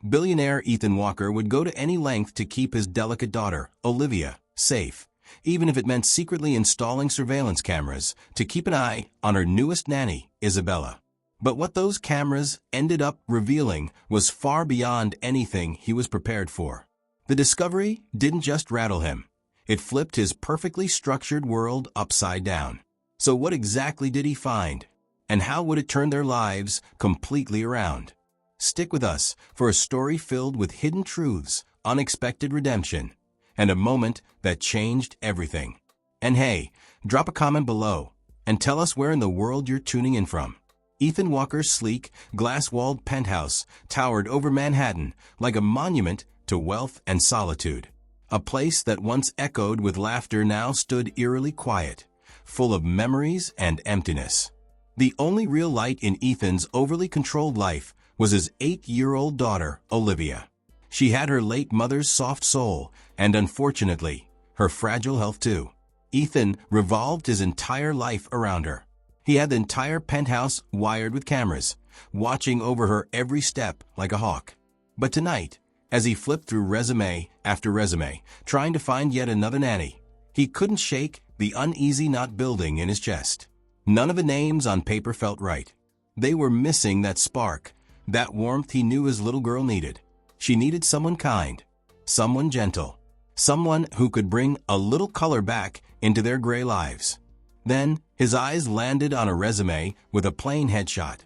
Billionaire Ethan Walker would go to any length to keep his delicate daughter, Olivia, safe, even if it meant secretly installing surveillance cameras to keep an eye on her newest nanny, Isabella. But what those cameras ended up revealing was far beyond anything he was prepared for. The discovery didn't just rattle him. It flipped his perfectly structured world upside down. So what exactly did he find? And how would it turn their lives completely around? Stick with us for a story filled with hidden truths, unexpected redemption, and a moment that changed everything. And hey, drop a comment below and tell us where in the world you're tuning in from. Ethan Walker's sleek, glass-walled penthouse towered over Manhattan like a monument to wealth and solitude. A place that once echoed with laughter now stood eerily quiet, full of memories and emptiness. The only real light in Ethan's overly controlled life was his 8-year-old daughter, Olivia. She had her late mother's soft soul and, unfortunately, her fragile health too. Ethan revolved his entire life around her. He had the entire penthouse wired with cameras, watching over her every step like a hawk. But tonight, as he flipped through resume after resume, trying to find yet another nanny, he couldn't shake the uneasy knot building in his chest. None of the names on paper felt right. They were missing that spark, that warmth he knew his little girl needed. She needed someone kind, someone gentle, someone who could bring a little color back into their gray lives. Then, his eyes landed on a resume with a plain headshot.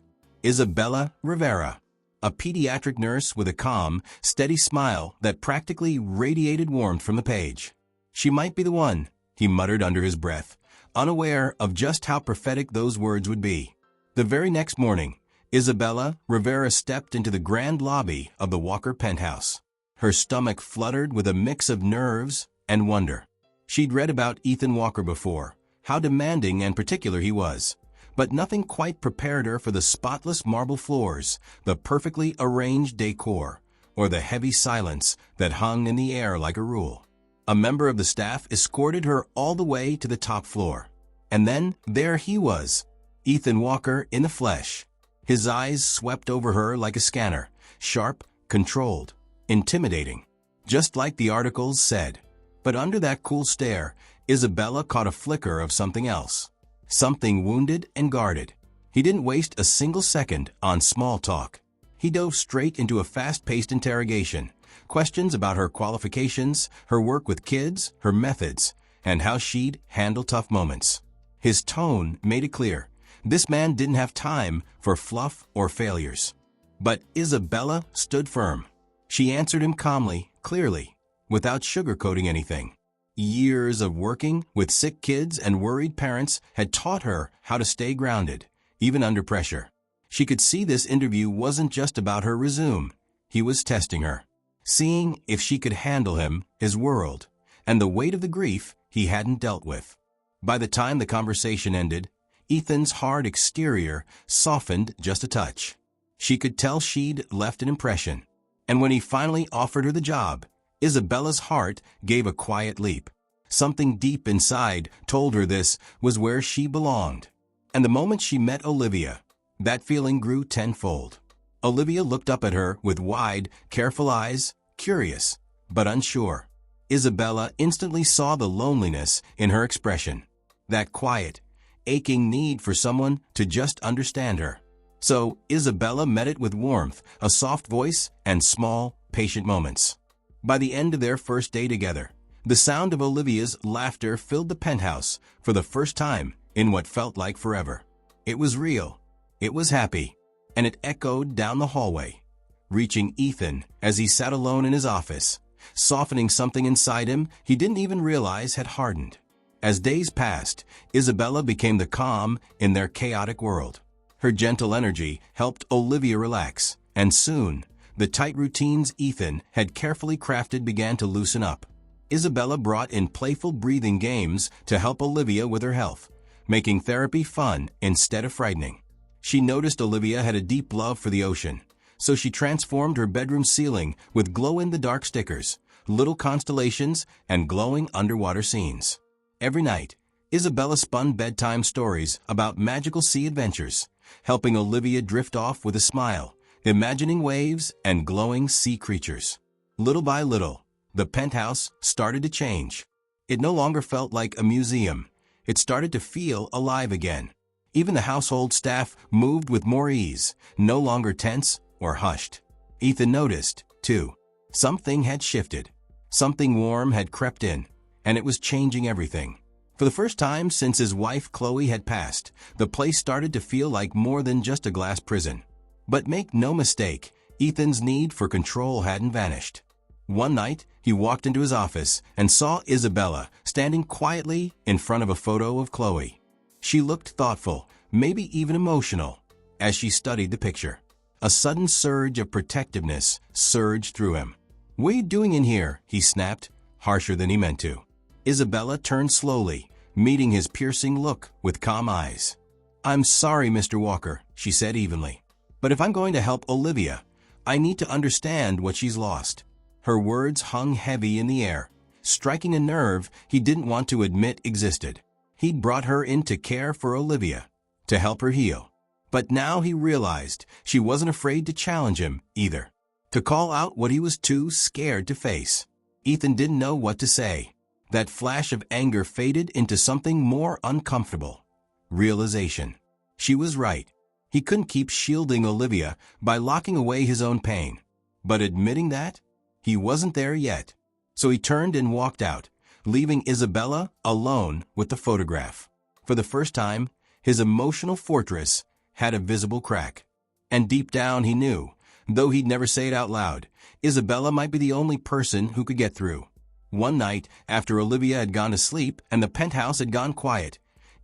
Isabella Rivera, a pediatric nurse with a calm, steady smile that practically radiated warmth from the page. She might be the one, he muttered under his breath, unaware of just how prophetic those words would be. The very next morning, Isabella Rivera stepped into the grand lobby of the Walker penthouse. Her stomach fluttered with a mix of nerves and wonder. She'd read about Ethan Walker before, how demanding and particular he was, but nothing quite prepared her for the spotless marble floors, the perfectly arranged decor, or the heavy silence that hung in the air like a rule. A member of the staff escorted her all the way to the top floor. And then there he was, Ethan Walker in the flesh. His eyes swept over her like a scanner, sharp, controlled, intimidating, just like the articles said. But under that cool stare, Isabella caught a flicker of something else, something wounded and guarded. He didn't waste a single second on small talk. He dove straight into a fast-paced interrogation, questions about her qualifications, her work with kids, her methods, and how she'd handle tough moments. His tone made it clear. This man didn't have time for fluff or failures. But Isabella stood firm. She answered him calmly, clearly, without sugarcoating anything. Years of working with sick kids and worried parents had taught her how to stay grounded, even under pressure. She could see this interview wasn't just about her resume. He was testing her, seeing if she could handle him, his world, and the weight of the grief he hadn't dealt with. By the time the conversation ended, Ethan's hard exterior softened just a touch. She could tell she'd left an impression. And when he finally offered her the job, Isabella's heart gave a quiet leap. Something deep inside told her this was where she belonged. And the moment she met Olivia, that feeling grew tenfold. Olivia looked up at her with wide, careful eyes, curious, but unsure. Isabella instantly saw the loneliness in her expression, that quiet, aching need for someone to just understand her. So Isabella met it with warmth, a soft voice, and small, patient moments. By the end of their first day together, the sound of Olivia's laughter filled the penthouse for the first time in what felt like forever. It was real, it was happy, and it echoed down the hallway, reaching Ethan as he sat alone in his office, softening something inside him he didn't even realize had hardened. As days passed, Isabella became the calm in their chaotic world. Her gentle energy helped Olivia relax, and soon, the tight routines Ethan had carefully crafted began to loosen up. Isabella brought in playful breathing games to help Olivia with her health, making therapy fun instead of frightening. She noticed Olivia had a deep love for the ocean, so she transformed her bedroom ceiling with glow-in-the-dark stickers, little constellations, and glowing underwater scenes. Every night, Isabella spun bedtime stories about magical sea adventures, helping Olivia drift off with a smile, imagining waves and glowing sea creatures. Little by little, the penthouse started to change. It no longer felt like a museum. It started to feel alive again. Even the household staff moved with more ease, no longer tense or hushed. Ethan noticed, too. Something had shifted. Something warm had crept in, and it was changing everything. For the first time since his wife Chloe had passed, the place started to feel like more than just a glass prison. But make no mistake, Ethan's need for control hadn't vanished. One night, he walked into his office and saw Isabella standing quietly in front of a photo of Chloe. She looked thoughtful, maybe even emotional, as she studied the picture. A sudden surge of protectiveness surged through him. "What are you doing in here?" he snapped, harsher than he meant to. Isabella turned slowly, meeting his piercing look with calm eyes. "I'm sorry, Mr. Walker," she said evenly. "But if I'm going to help Olivia, I need to understand what she's lost." Her words hung heavy in the air, striking a nerve he didn't want to admit existed. He'd brought her in to care for Olivia, to help her heal. But now he realized she wasn't afraid to challenge him either, to call out what he was too scared to face. Ethan didn't know what to say. That flash of anger faded into something more uncomfortable. Realization. She was right. He couldn't keep shielding Olivia by locking away his own pain. But admitting that? He wasn't there yet. So he turned and walked out, leaving Isabella alone with the photograph. For the first time, his emotional fortress had a visible crack. And deep down he knew, though he'd never say it out loud, Isabella might be the only person who could get through. One night, after Olivia had gone to sleep and the penthouse had gone quiet,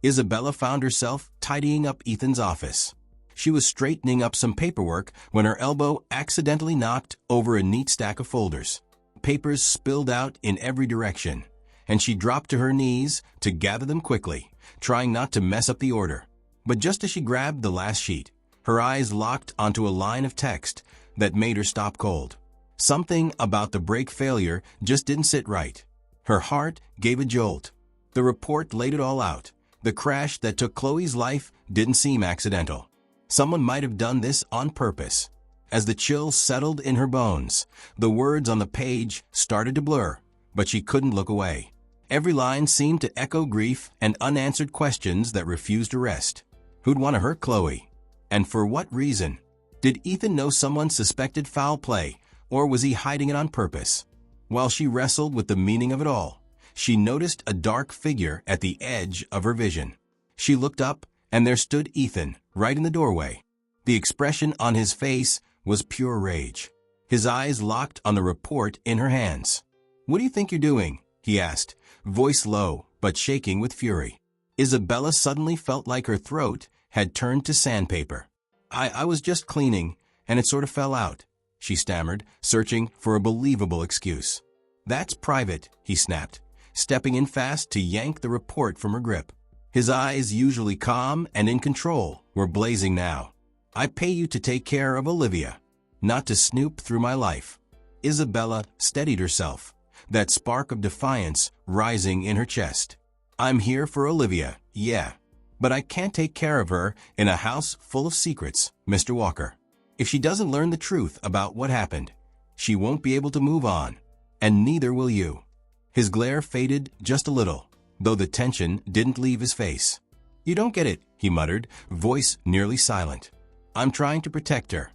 Isabella found herself tidying up Ethan's office. She was straightening up some paperwork when her elbow accidentally knocked over a neat stack of folders. Papers spilled out in every direction, and she dropped to her knees to gather them quickly, trying not to mess up the order. But just as she grabbed the last sheet, her eyes locked onto a line of text that made her stop cold. Something about the brake failure just didn't sit right. Her heart gave a jolt. The report laid it all out. The crash that took Chloe's life didn't seem accidental. Someone might have done this on purpose. As the chill settled in her bones, the words on the page started to blur, but she couldn't look away. Every line seemed to echo grief and unanswered questions that refused to rest. Who'd want to hurt Chloe? And for what reason? Did Ethan know someone suspected foul play, or was he hiding it on purpose? While she wrestled with the meaning of it all, she noticed a dark figure at the edge of her vision. She looked up, and there stood Ethan, right in the doorway. The expression on his face was pure rage. His eyes locked on the report in her hands. "What do you think you're doing?" he asked, voice low but shaking with fury. Isabella suddenly felt like her throat had turned to sandpaper. I was just cleaning, and it sort of fell out," she stammered, searching for a believable excuse. "That's private," he snapped, stepping in fast to yank the report from her grip. His eyes, usually calm and in control, were blazing now. "I pay you to take care of Olivia, not to snoop through my life." Isabella steadied herself, that spark of defiance rising in her chest. "I'm here for Olivia, yeah, but I can't take care of her in a house full of secrets, Mr. Walker. If she doesn't learn the truth about what happened, she won't be able to move on, and neither will you." His glare faded just a little, though the tension didn't leave his face. "You don't get it," he muttered, voice nearly silent. "I'm trying to protect her."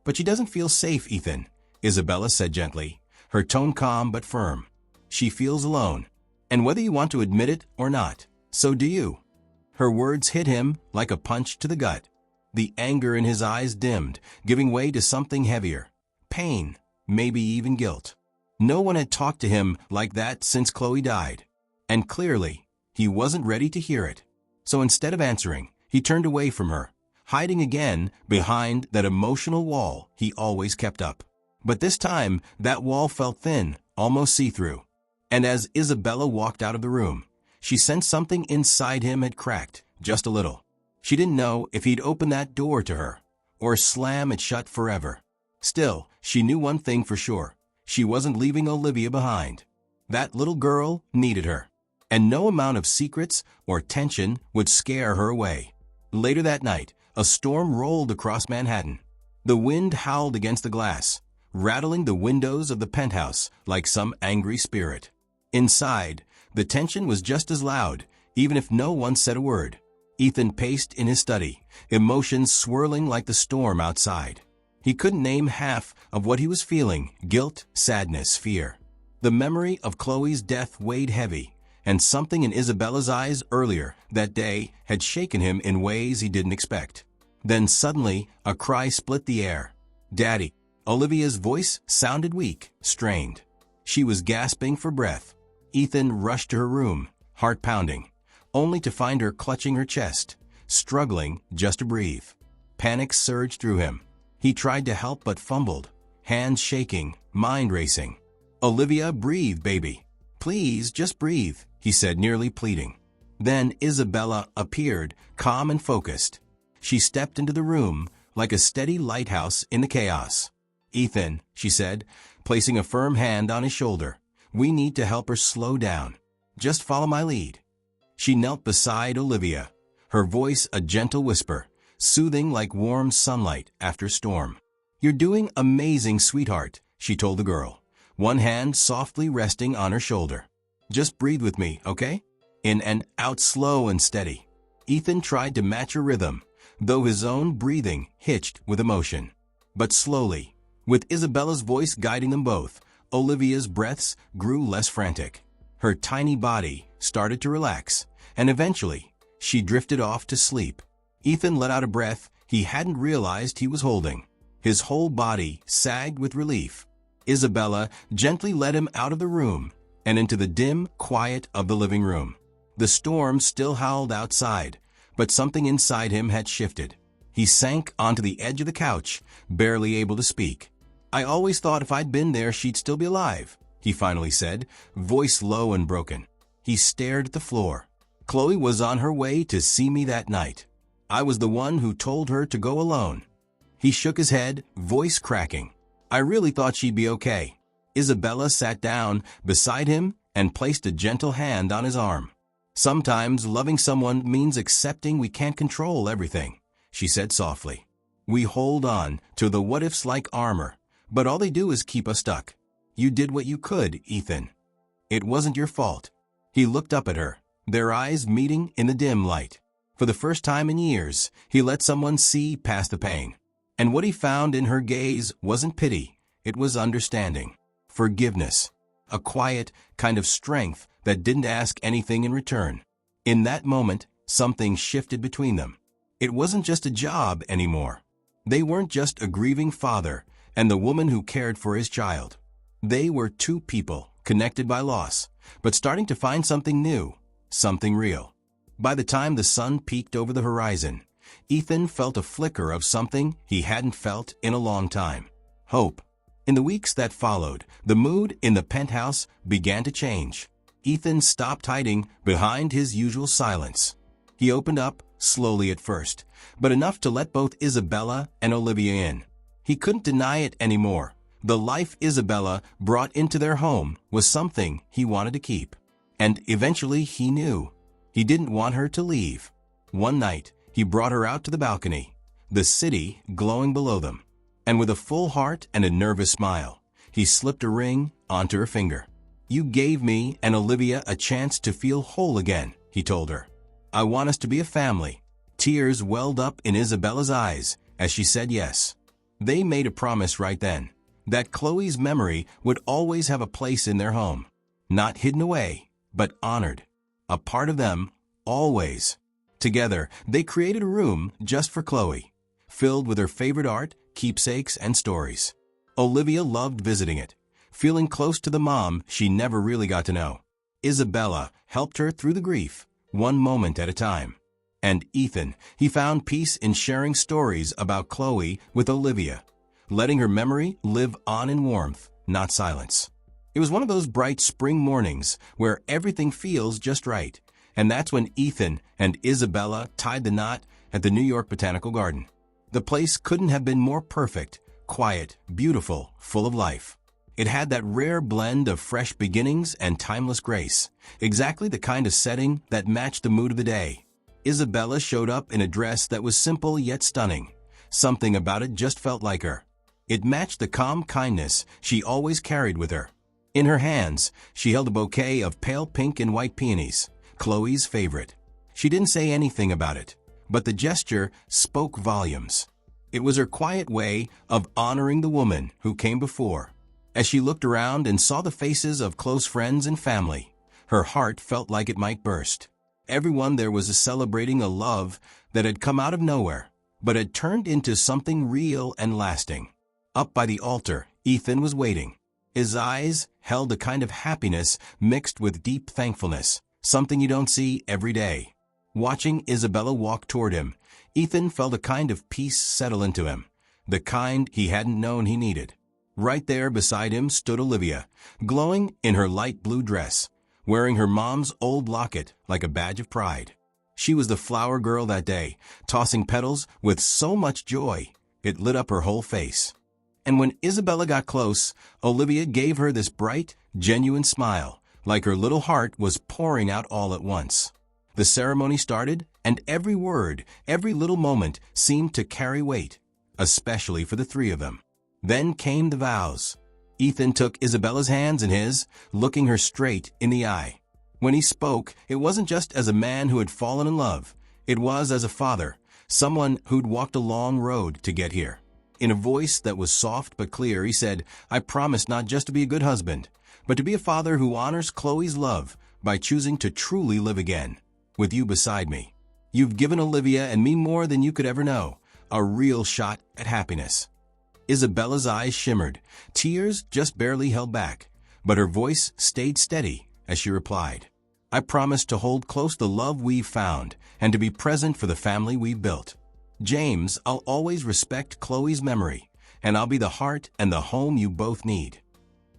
"But she doesn't feel safe, Ethan," Isabella said gently, her tone calm but firm. "She feels alone, and whether you want to admit it or not, so do you." Her words hit him like a punch to the gut. The anger in his eyes dimmed, giving way to something heavier. Pain, maybe even guilt. No one had talked to him like that since Chloe died. And clearly, he wasn't ready to hear it. So instead of answering, he turned away from her, hiding again behind that emotional wall he always kept up. But this time, that wall felt thin, almost see-through. And as Isabella walked out of the room, she sensed something inside him had cracked, just a little. She didn't know if he'd open that door to her, or slam it shut forever. Still, she knew one thing for sure. She wasn't leaving Olivia behind. That little girl needed her, and no amount of secrets or tension would scare her away. Later that night, a storm rolled across Manhattan. The wind howled against the glass, rattling the windows of the penthouse like some angry spirit. Inside, the tension was just as loud, even if no one said a word. Ethan paced in his study, emotions swirling like the storm outside. He couldn't name half of what he was feeling: guilt, sadness, fear. The memory of Chloe's death weighed heavy, and something in Isabella's eyes earlier that day had shaken him in ways he didn't expect. Then suddenly, a cry split the air. "Daddy!" Olivia's voice sounded weak, strained. She was gasping for breath. Ethan rushed to her room, heart pounding, only to find her clutching her chest, struggling just to breathe. Panic surged through him. He tried to help but fumbled, hands shaking, mind racing. "Olivia, breathe, baby. Please, just breathe," he said, nearly pleading. Then Isabella appeared, calm and focused. She stepped into the room like a steady lighthouse in the chaos. "Ethan," she said, placing a firm hand on his shoulder, "we need to help her slow down. Just follow my lead." She knelt beside Olivia, her voice a gentle whisper, soothing like warm sunlight after a storm. "You're doing amazing, sweetheart," she told the girl, one hand softly resting on her shoulder. "Just breathe with me, okay? In and out, slow and steady." Ethan tried to match her rhythm, though his own breathing hitched with emotion. But slowly, with Isabella's voice guiding them both, Olivia's breaths grew less frantic. Her tiny body started to relax, and eventually, she drifted off to sleep. Ethan let out a breath he hadn't realized he was holding. His whole body sagged with relief. Isabella gently led him out of the room and into the dim quiet of the living room. The storm still howled outside, but something inside him had shifted. He sank onto the edge of the couch, barely able to speak. "I always thought if I'd been there she'd still be alive," he finally said, voice low and broken. He stared at the floor. "Chloe was on her way to see me that night. I was the one who told her to go alone." He shook his head, voice cracking. "I really thought she'd be okay." Isabella sat down beside him and placed a gentle hand on his arm. "Sometimes loving someone means accepting we can't control everything," she said softly. "We hold on to the what-ifs like armor, but all they do is keep us stuck. You did what you could, Ethan. It wasn't your fault." He looked up at her, their eyes meeting in the dim light. For the first time in years, he let someone see past the pain. And what he found in her gaze wasn't pity, it was understanding, forgiveness, a quiet kind of strength that didn't ask anything in return. In that moment, something shifted between them. It wasn't just a job anymore. They weren't just a grieving father and the woman who cared for his child. They were two people, connected by loss, but starting to find something new, something real. By the time the sun peeked over the horizon, Ethan felt a flicker of something he hadn't felt in a long time: hope. In the weeks that followed, the mood in the penthouse began to change. Ethan stopped hiding behind his usual silence. He opened up, slowly at first, but enough to let both Isabella and Olivia in. He couldn't deny it anymore. The life Isabella brought into their home was something he wanted to keep. And eventually he knew. He didn't want her to leave. One night, he brought her out to the balcony, the city glowing below them. And with a full heart and a nervous smile, he slipped a ring onto her finger. "You gave me and Olivia a chance to feel whole again," he told her. "I want us to be a family." Tears welled up in Isabella's eyes as she said yes. They made a promise right then, that Chloe's memory would always have a place in their home. Not hidden away, but honored. A part of them, always. Together, they created a room just for Chloe, filled with her favorite art, keepsakes, and stories. Olivia loved visiting it, feeling close to the mom she never really got to know. Isabella helped her through the grief, one moment at a time. And Ethan, he found peace in sharing stories about Chloe with Olivia, letting her memory live on in warmth, not silence. It was one of those bright spring mornings where everything feels just right, and that's when Ethan and Isabella tied the knot at the New York Botanical Garden. The place couldn't have been more perfect, quiet, beautiful, full of life. It had that rare blend of fresh beginnings and timeless grace, exactly the kind of setting that matched the mood of the day. Isabella showed up in a dress that was simple yet stunning, Something about it just felt like her. It matched the calm kindness she always carried with her. In her hands, she held a bouquet of pale pink and white peonies, Chloe's favorite. She didn't say anything about it, but the gesture spoke volumes. It was her quiet way of honoring the woman who came before. As she looked around and saw the faces of close friends and family, her heart felt like it might burst. Everyone there was celebrating a love that had come out of nowhere, but had turned into something real and lasting. Up by the altar, Ethan was waiting. His eyes held a kind of happiness mixed with deep thankfulness, something you don't see every day. Watching Isabella walk toward him, Ethan felt a kind of peace settle into him, the kind he hadn't known he needed. Right there beside him stood Olivia, glowing in her light blue dress, wearing her mom's old locket like a badge of pride. She was the flower girl that day, tossing petals with so much joy, it lit up her whole face. And when Isabella got close, Olivia gave her this bright, genuine smile, like her little heart was pouring out all at once. The ceremony started, and every word, every little moment seemed to carry weight, especially for the three of them. Then came the vows. Ethan took Isabella's hands in his, looking her straight in the eye. When he spoke, it wasn't just as a man who had fallen in love. It was as a father, someone who'd walked a long road to get here. In a voice that was soft but clear, he said, "I promise not just to be a good husband, but to be a father who honors Chloe's love by choosing to truly live again, with you beside me. You've given Olivia and me more than you could ever know, a real shot at happiness." Isabella's eyes shimmered, tears just barely held back, but her voice stayed steady as she replied, "I promise to hold close the love we've found and to be present for the family we've built. James, I'll always respect Chloe's memory, and I'll be the heart and the home you both need."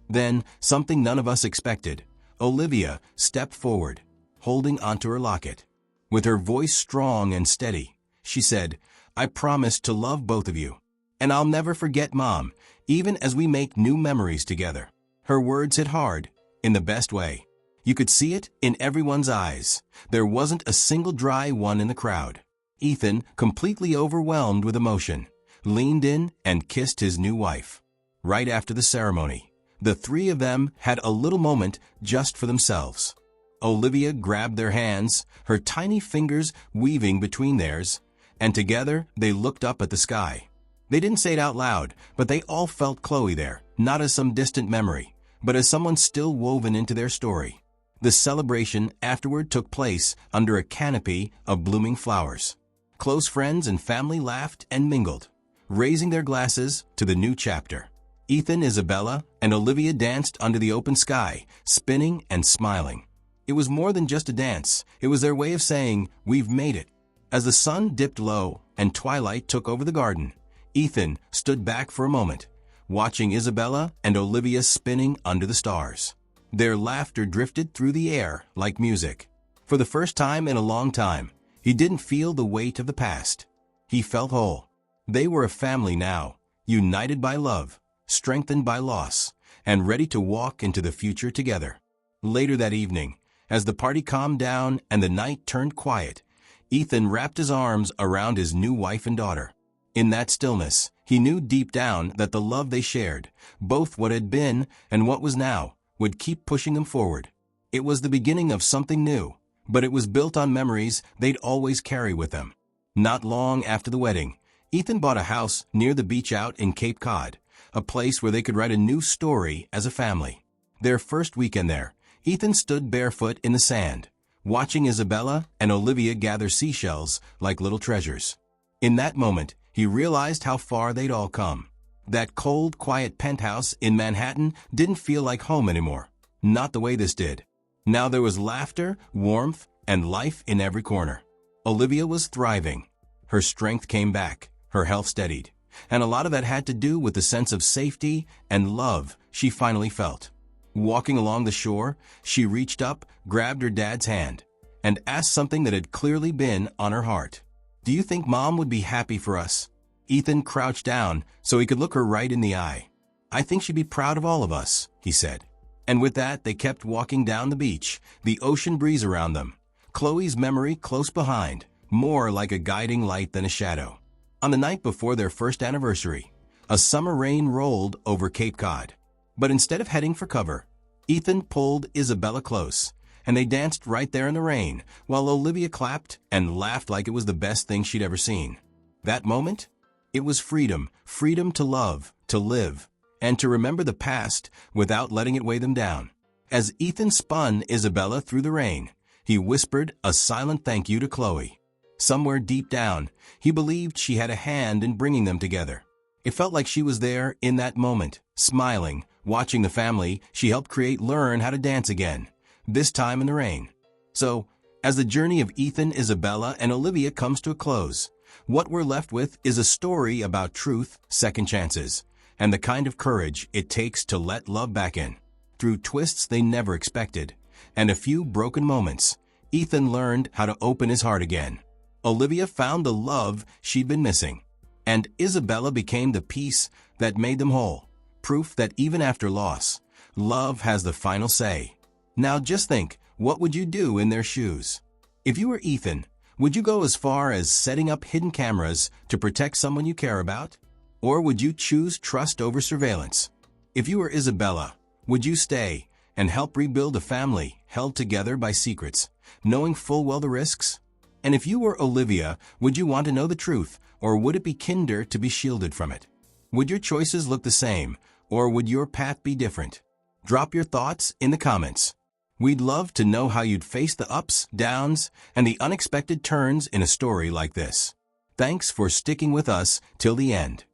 Then, something none of us expected, Olivia stepped forward, holding onto her locket. With her voice strong and steady, she said, "I promise to love both of you, and I'll never forget Mom, even as we make new memories together." Her words hit hard, in the best way. You could see it in everyone's eyes. There wasn't a single dry one in the crowd. Ethan, completely overwhelmed with emotion, leaned in and kissed his new wife. Right after the ceremony, the three of them had a little moment just for themselves. Olivia grabbed their hands, her tiny fingers weaving between theirs, and together they looked up at the sky. They didn't say it out loud, but they all felt Chloe there, not as some distant memory, but as someone still woven into their story. The celebration afterward took place under a canopy of blooming flowers. Close friends and family laughed and mingled, raising their glasses to the new chapter. Ethan, Isabella, and Olivia danced under the open sky, spinning and smiling. It was more than just a dance. It was their way of saying, "We've made it." As the sun dipped low and twilight took over the garden, Ethan stood back for a moment, watching Isabella and Olivia spinning under the stars. Their laughter drifted through the air like music. For the first time in a long time, he didn't feel the weight of the past. He felt whole. They were a family now, united by love, strengthened by loss, and ready to walk into the future together. Later that evening, as the party calmed down and the night turned quiet, Ethan wrapped his arms around his new wife and daughter. In that stillness, he knew deep down that the love they shared, both what had been and what was now, would keep pushing them forward. It was the beginning of something new, but it was built on memories they'd always carry with them. Not long after the wedding, Ethan bought a house near the beach out in Cape Cod, a place where they could write a new story as a family. Their first weekend there, Ethan stood barefoot in the sand, watching Isabella and Olivia gather seashells like little treasures. In that moment, he realized how far they'd all come. That cold, quiet penthouse in Manhattan didn't feel like home anymore. Not the way this did. Now there was laughter, warmth, and life in every corner. Olivia was thriving. Her strength came back, her health steadied, and a lot of that had to do with the sense of safety and love she finally felt. Walking along the shore, she reached up, grabbed her dad's hand, and asked something that had clearly been on her heart. "Do you think Mom would be happy for us?" Ethan crouched down so he could look her right in the eye. "I think she'd be proud of all of us," he said. And with that, they kept walking down the beach, the ocean breeze around them, Chloe's memory close behind, more like a guiding light than a shadow. On the night before their first anniversary, a summer rain rolled over Cape Cod. But instead of heading for cover, Ethan pulled Isabella close, and they danced right there in the rain, while Olivia clapped and laughed like it was the best thing she'd ever seen. That moment? It was freedom, freedom to love, to live, and to remember the past without letting it weigh them down. As Ethan spun Isabella through the rain, he whispered a silent thank you to Chloe. Somewhere deep down, he believed she had a hand in bringing them together. It felt like she was there in that moment, smiling, watching the family she helped create learn how to dance again, this time in the rain. So, as the journey of Ethan, Isabella, and Olivia comes to a close, what we're left with is a story about truth, second chances, and the kind of courage it takes to let love back in. Through twists they never expected, and a few broken moments, Ethan learned how to open his heart again. Olivia found the love she'd been missing, and Isabella became the peace that made them whole. Proof that even after loss, love has the final say. Now just think, what would you do in their shoes? If you were Ethan, would you go as far as setting up hidden cameras to protect someone you care about? Or would you choose trust over surveillance? If you were Isabella, would you stay and help rebuild a family held together by secrets, knowing full well the risks? And if you were Olivia, would you want to know the truth, or would it be kinder to be shielded from it? Would your choices look the same, or would your path be different? Drop your thoughts in the comments. We'd love to know how you'd face the ups, downs, and the unexpected turns in a story like this. Thanks for sticking with us till the end.